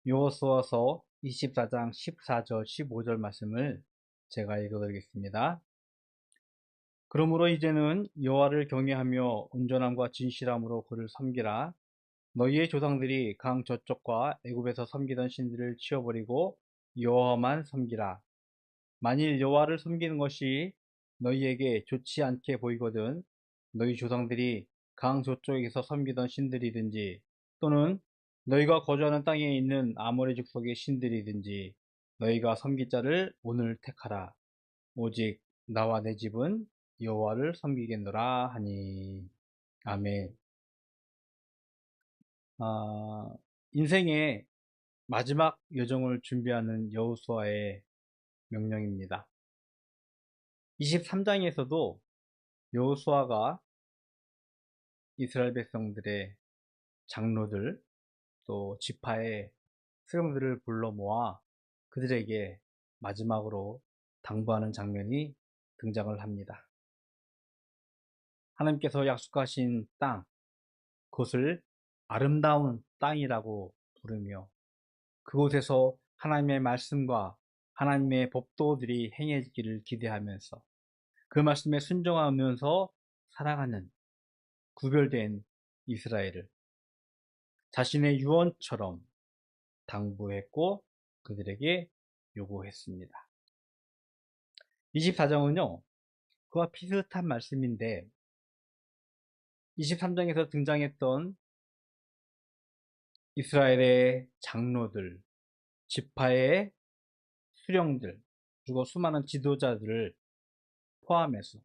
여호수아서 24장 14절 15절 말씀을 제가 읽어드리겠습니다. 그러므로 이제는 여호와를 경외하며 온전함과 진실함으로 그를 섬기라. 너희의 조상들이 강 저쪽과 애굽에서 섬기던 신들을 치워버리고 여호와만 섬기라. 만일 여호와를 섬기는 것이 너희에게 좋지 않게 보이거든 너희 조상들이 강 저쪽에서 섬기던 신들이든지 또는 너희가 거주하는 땅에 있는 아모리 족속의 신들이든지 너희가 섬길 자를 오늘 택하라. 오직 나와 내 집은 여호와를 섬기겠노라 하니. 아멘. 인생의 마지막 여정을 준비하는 여호수아의 명령입니다. 23장에서도 여호수아가 이스라엘 백성들의 장로들 또 지파의 수령들을 불러 모아 그들에게 마지막으로 당부하는 장면이 등장을 합니다. 하나님께서 약속하신 땅, 그것을 아름다운 땅이라고 부르며 그곳에서 하나님의 말씀과 하나님의 법도들이 행해지기를 기대하면서 그 말씀에 순종하면서 살아가는 구별된 이스라엘을 자신의 유언처럼 당부했고 그들에게 요구했습니다. 24장은요 그와 비슷한 말씀인데 23장에서 등장했던 이스라엘의 장로들, 지파의 수령들, 그리고 수많은 지도자들을 포함해서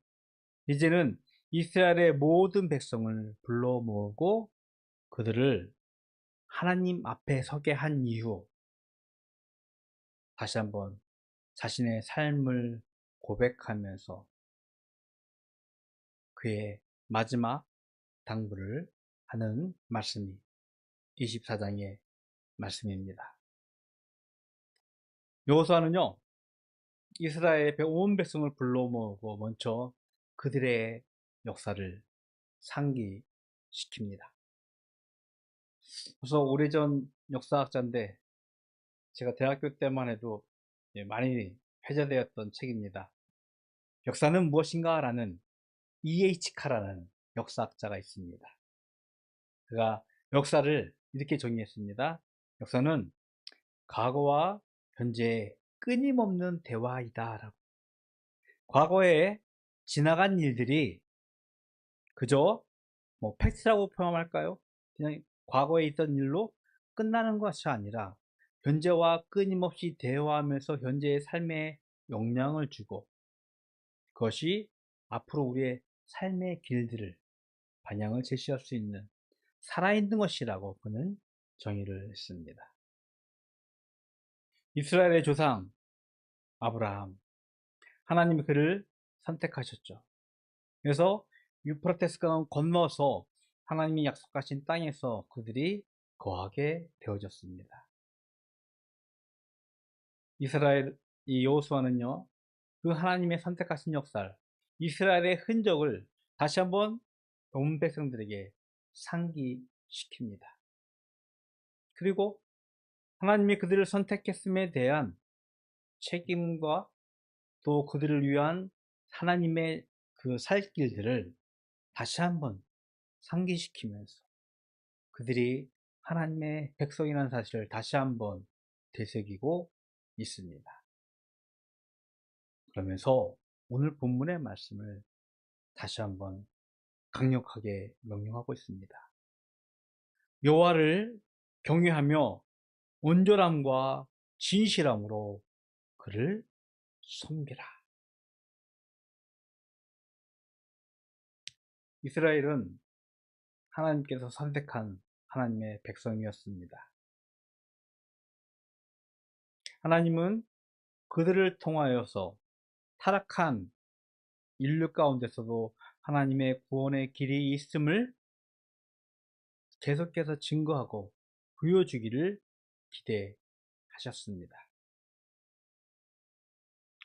이제는 이스라엘의 모든 백성을 불러 모으고 그들을 하나님 앞에 서게 한 이후 다시 한번 자신의 삶을 고백하면서 그의 마지막 당부를 하는 말씀이 24장의 말씀입니다. 여호수아는요 이스라엘의 온 백성을 불러 모으고 먼저 그들의 역사를 상기시킵니다. 그래서 오래전 역사학자인데 제가 대학교 때만 해도 많이 회자되었던 책입니다. 역사는 무엇인가? 라는 E.H. 카라는 역사학자가 있습니다. 그가 역사를 이렇게 정의했습니다. 역사는 과거와 현재의 끊임없는 대화이다 라고. 과거에 지나간 일들이 그저 팩트라고 표현할까요? 그냥 과거에 있던 일로 끝나는 것이 아니라 현재와 끊임없이 대화하면서 현재의 삶에 영향을 주고 그것이 앞으로 우리의 삶의 길들을 방향을 제시할 수 있는 살아있는 것이라고 그는 정의를 했습니다. 이스라엘의 조상 아브라함, 하나님이 그를 선택하셨죠. 그래서 유프라테스 강을 건너서 하나님이 약속하신 땅에서 그들이 거하게 되어졌습니다. 이스라엘 이 여호수아는요 그 하나님의 선택하신 역사를 이스라엘의 흔적을 다시 한번 온 백성들에게 상기시킵니다. 그리고 하나님이 그들을 선택했음에 대한 책임과 또 그들을 위한 하나님의 그 살 길들을 다시 한번 상기시키면서 그들이 하나님의 백성이라는 사실을 다시 한번 되새기고 있습니다. 그러면서 오늘 본문의 말씀을 다시 한번 강력하게 명령하고 있습니다. 여호와를 경외하며 온전함과 진실함으로 그를 섬기라. 이스라엘은 하나님께서 선택한 하나님의 백성이었습니다. 하나님은 그들을 통하여서 타락한 인류 가운데서도 하나님의 구원의 길이 있음을 계속해서 증거하고 보여주기를 기대하셨습니다.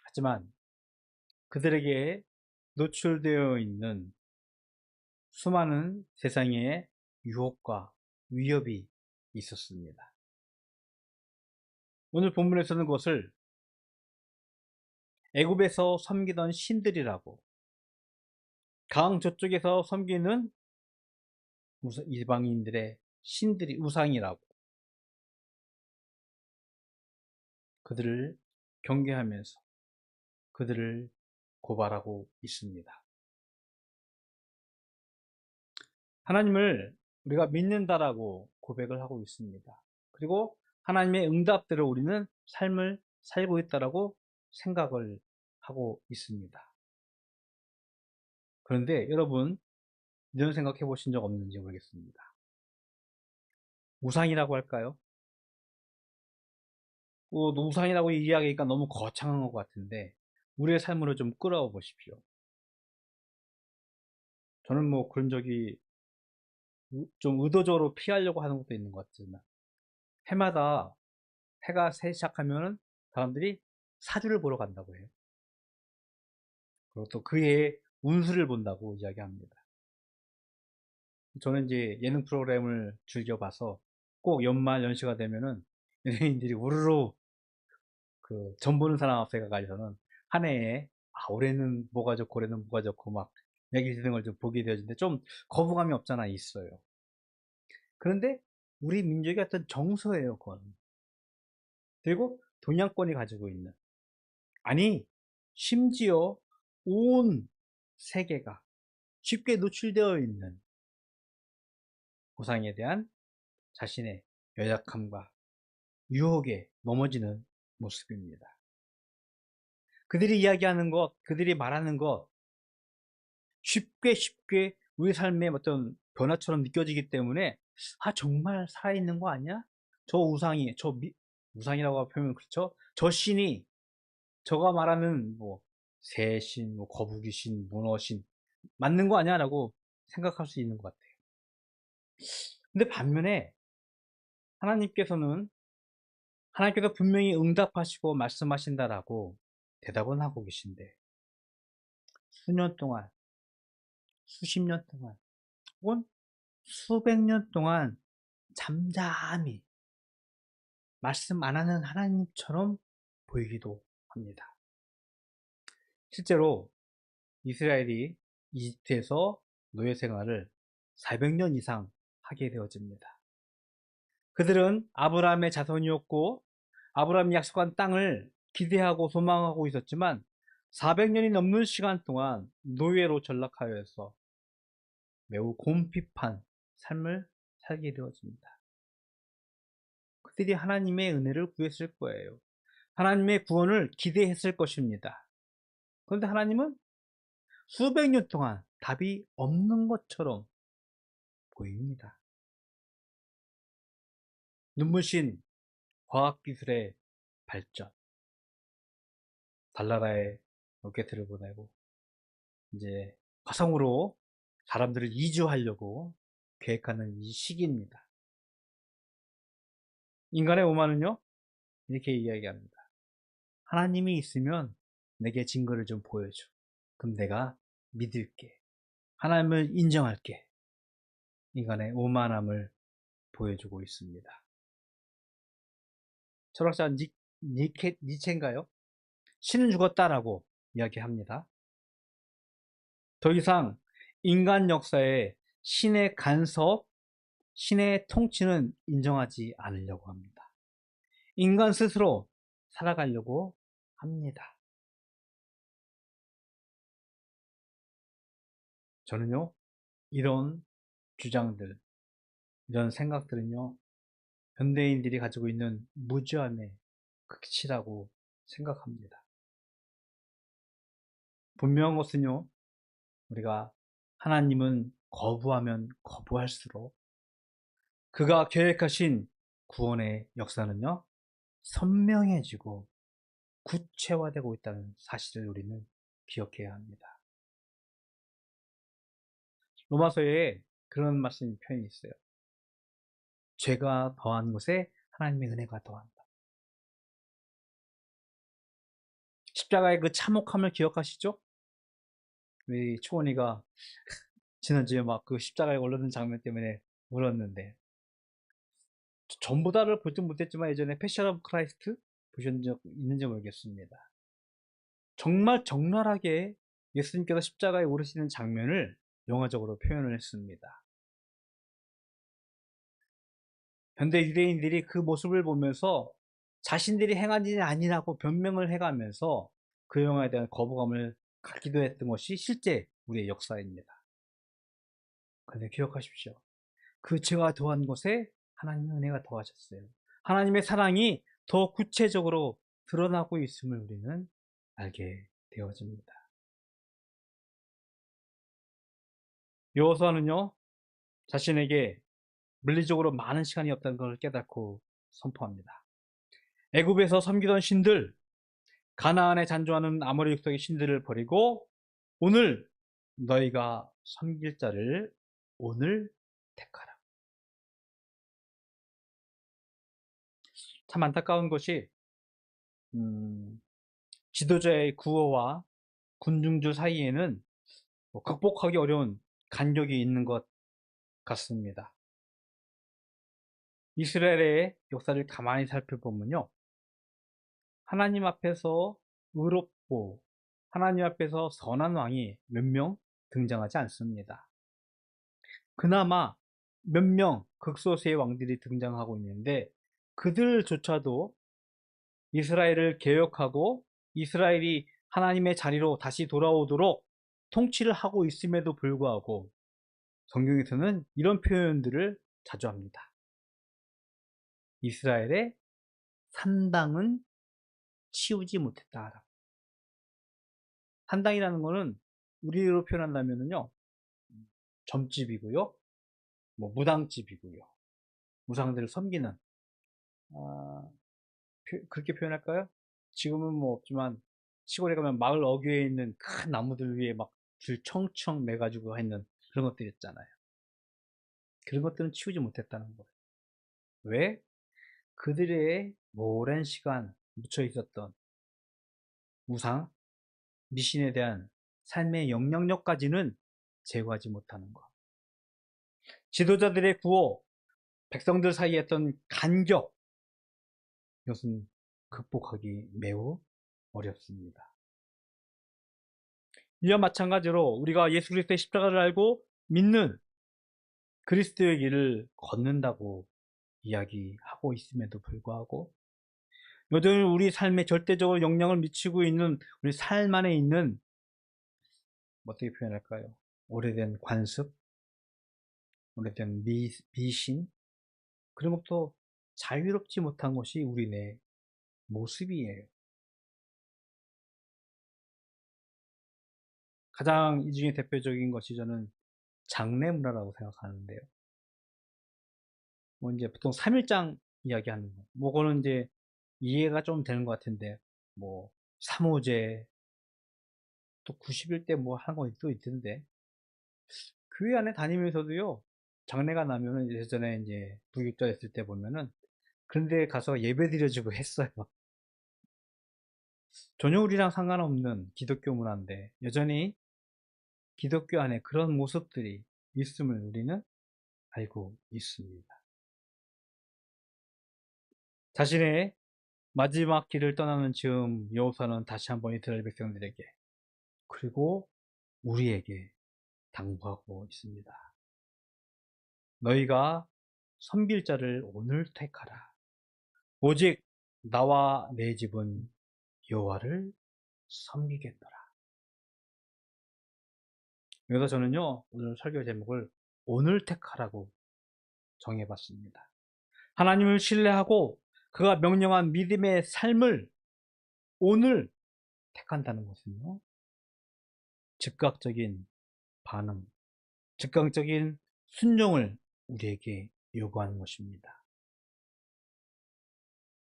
하지만 그들에게 노출되어 있는 수많은 세상의 유혹과 위협이 있었습니다. 오늘 본문에서는 그것을 애굽에서 섬기던 신들이라고, 강 저쪽에서 섬기는 이방인들의 신들이 우상이라고, 그들을 경계하면서 그들을 고발하고 있습니다. 하나님을 우리가 믿는다라고 고백을 하고 있습니다. 그리고 하나님의 응답대로 우리는 삶을 살고 있다라고 생각을 하고 있습니다. 그런데 여러분, 이런 생각해 보신 적 없는지 모르겠습니다. 우상이라고 할까요? 우상이라고 이야기하기가 너무 거창한 것 같은데 우리의 삶으로 좀 끌어와 보십시오. 저는 뭐 그런 적이 좀 의도적으로 피하려고 하는 것도 있는 것 같지만, 해마다 해가 새기 시작하면은 사람들이 사주를 보러 간다고 해요. 그리고 또 그해의 운수를 본다고 이야기합니다. 저는 이제 예능 프로그램을 즐겨봐서 꼭 연말 연시가 되면은 연예인들이 우르르 그 점 보는 사람 앞에 가서는 한 해에 올해는 뭐가 좋고 올해는 뭐가 좋고 막 얘기 드는 걸 좀 보게 되어지는데 좀 거부감이 없잖아 있어요. 그런데 우리 민족의 어떤 정서예요, 그건. 그리고 동양권이 가지고 있는, 아니 심지어 온 세계가 쉽게 노출되어 있는 우상에 대한 자신의 연약함과 유혹에 넘어지는 모습입니다. 그들이 이야기하는 것, 그들이 말하는 것, 쉽게 우리 삶의 어떤 변화처럼 느껴지기 때문에 정말 살아있는 거 아니야? 저 우상이, 우상이라고 표현은 그렇죠? 저 신이, 저가 말하는 뭐 새신, 뭐 거북이신, 문어신 맞는 거 아니야? 라고 생각할 수 있는 것 같아요. 근데 반면에 하나님께서는 하나님께서 분명히 응답하시고 말씀하신다라고 대답은 하고 계신데, 수년 동안, 수십 년 동안, 혹은 수백 년 동안 잠잠히 말씀 안 하는 하나님처럼 보이기도 합니다. 실제로 이스라엘이 이집트에서 노예 생활을 400년 이상 하게 되어집니다. 그들은 아브라함의 자손이었고 아브라함이 약속한 땅을 기대하고 소망하고 있었지만 400년이 넘는 시간 동안 노예로 전락하여서 매우 곰핍한 삶을 살게 되어집니다. 그들이 하나님의 은혜를 구했을 거예요. 하나님의 구원을 기대했을 것입니다. 그런데 하나님은 수백 년 동안 답이 없는 것처럼 보입니다. 눈부신 과학기술의 발전, 달나라에 로켓을 보내고 이제 화성으로 사람들을 이주하려고 계획하는 이 시기입니다. 인간의 오만은요, 이렇게 이야기합니다. 하나님이 있으면 내게 증거를 좀 보여줘. 그럼 내가 믿을게. 하나님을 인정할게. 인간의 오만함을 보여주고 있습니다. 철학자 니체인가요? 신은 죽었다라고 이야기합니다. 더 이상 인간 역사에 신의 간섭, 신의 통치는 인정하지 않으려고 합니다. 인간 스스로 살아가려고 합니다. 저는요, 이런 주장들, 이런 생각들은요, 현대인들이 가지고 있는 무지함의 극치라고 생각합니다. 분명한 것은요, 우리가 하나님은 거부하면 거부할수록 그가 계획하신 구원의 역사는요, 선명해지고 구체화되고 있다는 사실을 우리는 기억해야 합니다. 로마서에 그런 말씀 표현이 있어요. 죄가 더한 곳에 하나님의 은혜가 더한다. 십자가의 그 참혹함을 기억하시죠? 우리 초원이가 지난주에 막 그 십자가에 올라든 장면 때문에 울었는데, 전부 다를 보지 못했지만 예전에 패션 오브 크라이스트 보신 적 있는지 모르겠습니다. 정말 적나라하게 예수님께서 십자가에 오르시는 장면을 영화적으로 표현을 했습니다. 현대 유대인들이 그 모습을 보면서 자신들이 행한 일이 아니라고 변명을 해가면서 그 영화에 대한 거부감을 갖기도 했던 것이 실제 우리의 역사입니다. 그런데 기억하십시오. 그 죄가 더한 것에 하나님의 은혜가 더하셨어요. 하나님의 사랑이 더 구체적으로 드러나고 있음을 우리는 알게 되어집니다. 여호수아는요, 자신에게 물리적으로 많은 시간이 없다는 것을 깨닫고 선포합니다. 애굽에서 섬기던 신들, 가나안에 잔존하는 아모리 족속의 신들을 버리고 오늘 너희가 섬길 자를 오늘 택하라. 참 안타까운 것이 지도자의 구호와 군중들 사이에는 극복하기 어려운 간격이 있는 것 같습니다. 이스라엘의 역사를 가만히 살펴보면요, 하나님 앞에서 의롭고 하나님 앞에서 선한 왕이 몇 명 등장하지 않습니다. 그나마 몇 명 극소수의 왕들이 등장하고 있는데 그들조차도 이스라엘을 개혁하고 이스라엘이 하나님의 자리로 다시 돌아오도록 통치를 하고 있음에도 불구하고 성경에서는 이런 표현들을 자주 합니다. 이스라엘의 산당은 치우지 못했다. 산당이라는 것은 우리로 표현한다면요, 점집이고요, 무당집이고요, 우상들을 섬기는, 그렇게 표현할까요? 지금은 없지만 시골에 가면 마을 어귀에 있는 큰 나무들 위에 막 줄 청청 매가지고 있는 그런 것들 있잖아요. 그런 것들은 치우지 못했다는 거예요. 왜? 그들의 오랜 시간 묻혀 있었던 우상, 미신에 대한 삶의 영향력까지는 제거하지 못하는 것. 지도자들의 구호, 백성들 사이에 했던 간격, 이것은 극복하기 매우 어렵습니다. 이와 마찬가지로 우리가 예수 그리스도의 십자가를 알고 믿는 그리스도의 길을 걷는다고 이야기하고 있음에도 불구하고 여전히 우리 삶에 절대적으로 영향을 미치고 있는 우리 삶 안에 있는 어떻게 표현할까요? 오래된 관습, 오래된 미신, 그런 것도 자유롭지 못한 것이 우리 내 모습이에요. 가장 이 중에 대표적인 것이 저는 장례 문화라고 생각하는데요. 이제 보통 3일장 이야기하는 거. 그거는 이제 이해가 좀 되는 것 같은데, 삼오제, 또 90일 때 하는 거 또 있던데. 교회 안에 다니면서도요, 장례가 나면은 예전에 이제 부교육자였을 때 보면은 그런 데 가서 예배 드려주고 했어요. 전혀 우리랑 상관없는 기독교 문화인데, 여전히 기독교 안에 그런 모습들이 있음을 우리는 알고 있습니다. 자신의 마지막 길을 떠나는 즈음 여호수아는 다시 한번 이스라엘 백성들에게 그리고 우리에게 당부하고 있습니다. 너희가 섬길 자를 오늘 택하라. 오직 나와 내 집은 여호와를 섬기겠노라. 여기서 저는요, 오늘 설교 제목을 오늘 택하라고 정해봤습니다. 하나님을 신뢰하고 그가 명령한 믿음의 삶을 오늘 택한다는 것은요, 즉각적인 반응, 즉각적인 순종을 우리에게 요구하는 것입니다.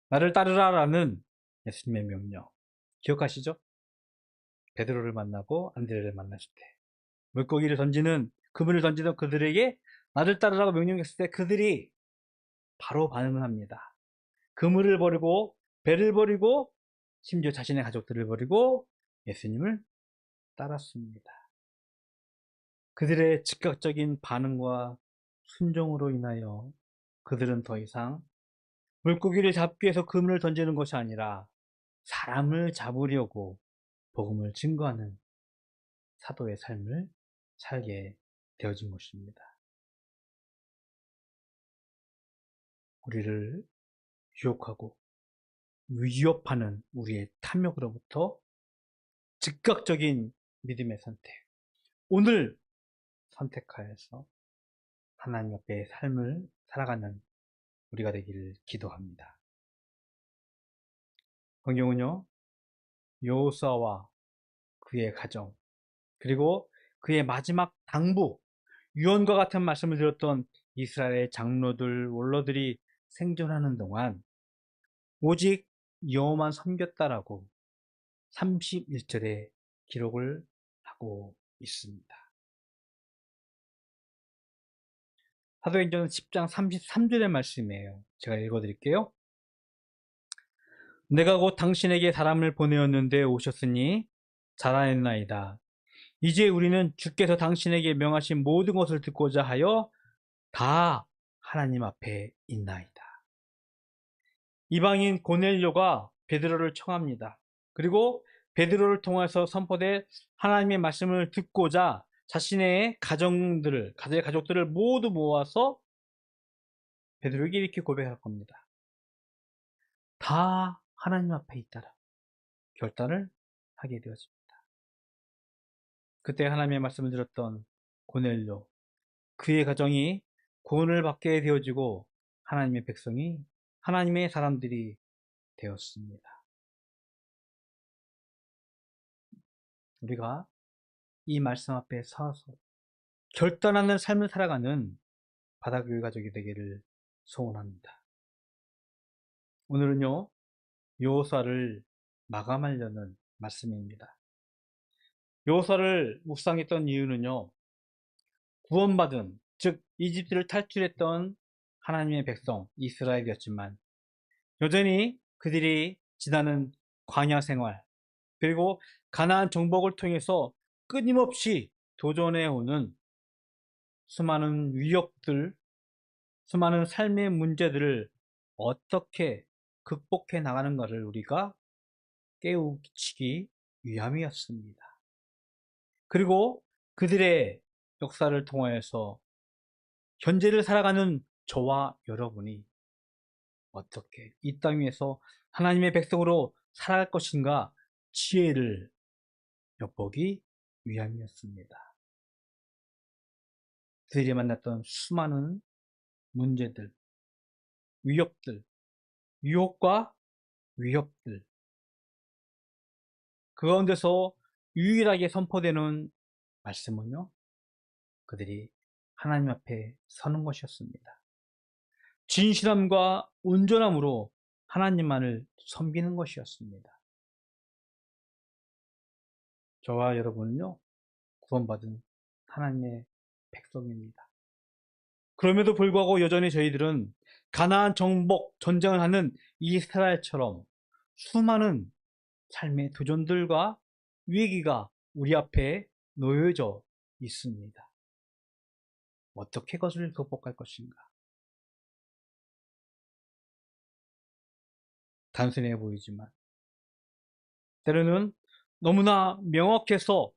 나를 따르라라는 예수님의 명령 기억하시죠? 베드로를 만나고 안드레를 만났을 때 물고기를 던지는 그물을 던지던 그들에게 나를 따르라고 명령했을 때 그들이 바로 반응을 합니다. 그물을 버리고 배를 버리고 심지어 자신의 가족들을 버리고 예수님을 따랐습니다. 그들의 즉각적인 반응과 순종으로 인하여 그들은 더 이상 물고기를 잡기 위해서 그물을 던지는 것이 아니라 사람을 잡으려고 복음을 증거하는 사도의 삶을 살게 되어진 것입니다. 우리를 유혹하고 위협하는 우리의 탐욕으로부터 즉각적인 믿음의 선택, 오늘 선택하여서 하나님 앞에 삶을 살아가는 우리가 되기를 기도합니다. 성경은요, 여호수아와 그의 가정, 그리고 그의 마지막 당부, 유언과 같은 말씀을 드렸던 이스라엘의 장로들, 원로들이 생존하는 동안 오직 여호와만 섬겼다라고 31절에 기록을 하고 있습니다. 사도행전 10장 33절의 말씀이에요. 제가 읽어드릴게요. 내가 곧 당신에게 사람을 보내었는데 오셨으니 잘하였나이다. 이제 우리는 주께서 당신에게 명하신 모든 것을 듣고자 하여 다 하나님 앞에 있나이다. 이방인 고넬료가 베드로를 청합니다. 그리고 베드로를 통해서 선포된 하나님의 말씀을 듣고자 자신의 가족들을 모두 모아서 베드로에게 이렇게 고백할 겁니다. 다 하나님 앞에 있다라 결단을 하게 되었습니다. 그때 하나님의 말씀을 들었던 고넬료, 그의 가정이 구원을 받게 되어지고 하나님의 백성이, 하나님의 사람들이 되었습니다. 우리가 이 말씀 앞에 서서 결단하는 삶을 살아가는 바다교회 가족이 되기를 소원합니다. 오늘은요, 여호수아를 마감하려는 말씀입니다. 여호수아를 묵상했던 이유는요, 구원받은, 즉 이집트를 탈출했던 하나님의 백성 이스라엘이었지만 여전히 그들이 지나는 광야 생활, 그리고 가나안 정복을 통해서 끊임없이 도전해 오는 수많은 위협들, 수많은 삶의 문제들을 어떻게 극복해 나가는가를 우리가 깨우치기 위함이었습니다. 그리고 그들의 역사를 통하여서 현재를 살아가는 저와 여러분이 어떻게 이 땅 위에서 하나님의 백성으로 살아갈 것인가 지혜를 엿보기 위함이었습니다. 그들이 만났던 수많은 문제들, 위협들, 유혹과 위협들, 그 가운데서 유일하게 선포되는 말씀은요, 그들이 하나님 앞에 서는 것이었습니다. 진실함과 온전함으로 하나님만을 섬기는 것이었습니다. 저와 여러분은요, 구원받은 하나님의 백성입니다. 그럼에도 불구하고 여전히 저희들은 가나안 정복 전쟁을 하는 이스라엘처럼 수많은 삶의 도전들과 위기가 우리 앞에 놓여져 있습니다. 어떻게 그것을 극복할 것인가? 단순해 보이지만 때로는 너무나 명확해서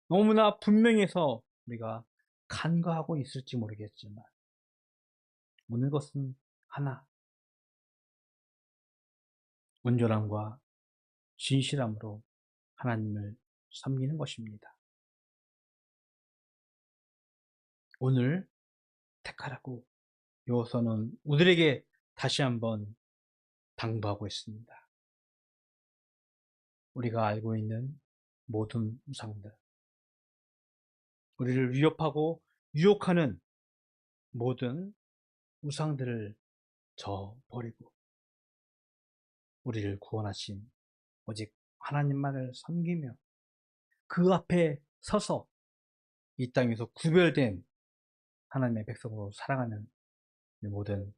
너무나 분명해서 우리가 간과하고 있을지 모르겠지만 오늘 것은 하나, 온전함과 진실함으로 하나님을 섬기는 것입니다. 오늘 택하라고 여호수아는 우리에게 다시 한번 당부하고 있습니다. 우리가 알고 있는 모든 우상들, 우리를 위협하고 유혹하는 모든 우상들을 저버리고 우리를 구원하신 오직 하나님만을 섬기며 그 앞에 서서 이 땅에서 구별된 하나님의 백성으로 살아가는 모든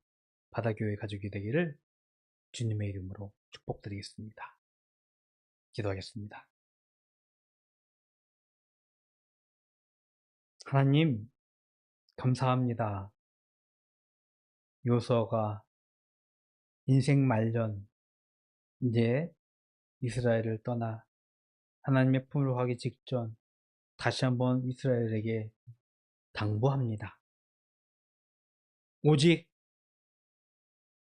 바다교회 가족이 되기를 주님의 이름으로 축복드리겠습니다. 기도하겠습니다. 하나님, 감사합니다. 여호수아가 인생 말년 이제 이스라엘을 떠나 하나님의 품으로 가기 직전 다시 한번 이스라엘에게 당부합니다. 오직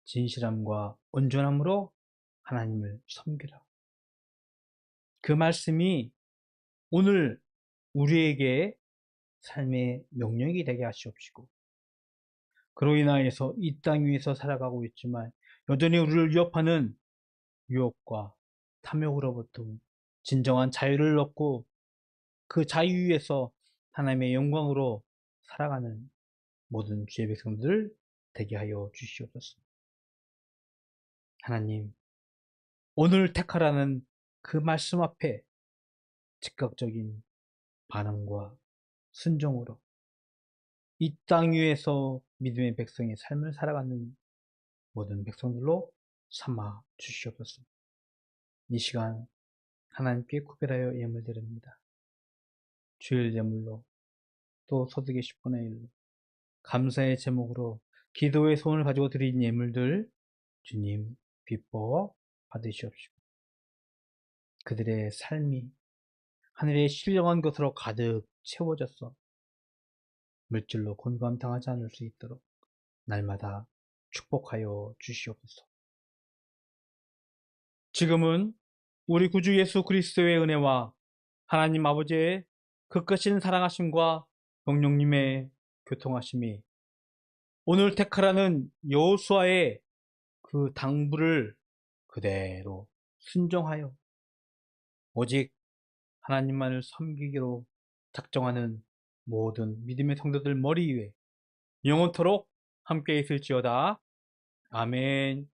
진실함과 온전함으로 하나님을 섬기라. 그 말씀이 오늘 우리에게 삶의 명령이 되게 하시옵시고, 그로 인하여서 이 땅 위에서 살아가고 있지만 여전히 우리를 위협하는 유혹과 탐욕으로부터 진정한 자유를 얻고 그 자유 위에서 하나님의 영광으로 살아가는 모든 주의 백성들 되게 하여 주시옵소서. 하나님, 오늘 택하라는 그 말씀 앞에 즉각적인 반응과 순종으로 이 땅 위에서 믿음의 백성의 삶을 살아가는 모든 백성들로 삼아 주시옵소서. 이 시간 하나님께 구별하여 예물 드립니다. 주일 예물로 또 소득의 10분의 1로 감사의 제목으로 기도의 손을 가지고 드린 예물들 주님 기뻐 받으시옵시고, 그들의 삶이 하늘의 신령한 것으로 가득 채워져서 물질로 곤감당하지 않을 수 있도록 날마다 축복하여 주시옵소서. 지금은 우리 구주 예수 그리스도의 은혜와 하나님 아버지의 그크신 사랑하심과 성령님의 교통하심이 오늘 택하라는 여호수아의 그 당부를 그대로 순종하여 오직 하나님만을 섬기기로 작정하는 모든 믿음의 성도들 머리 위에 영원토록 함께 있을지어다. 아멘.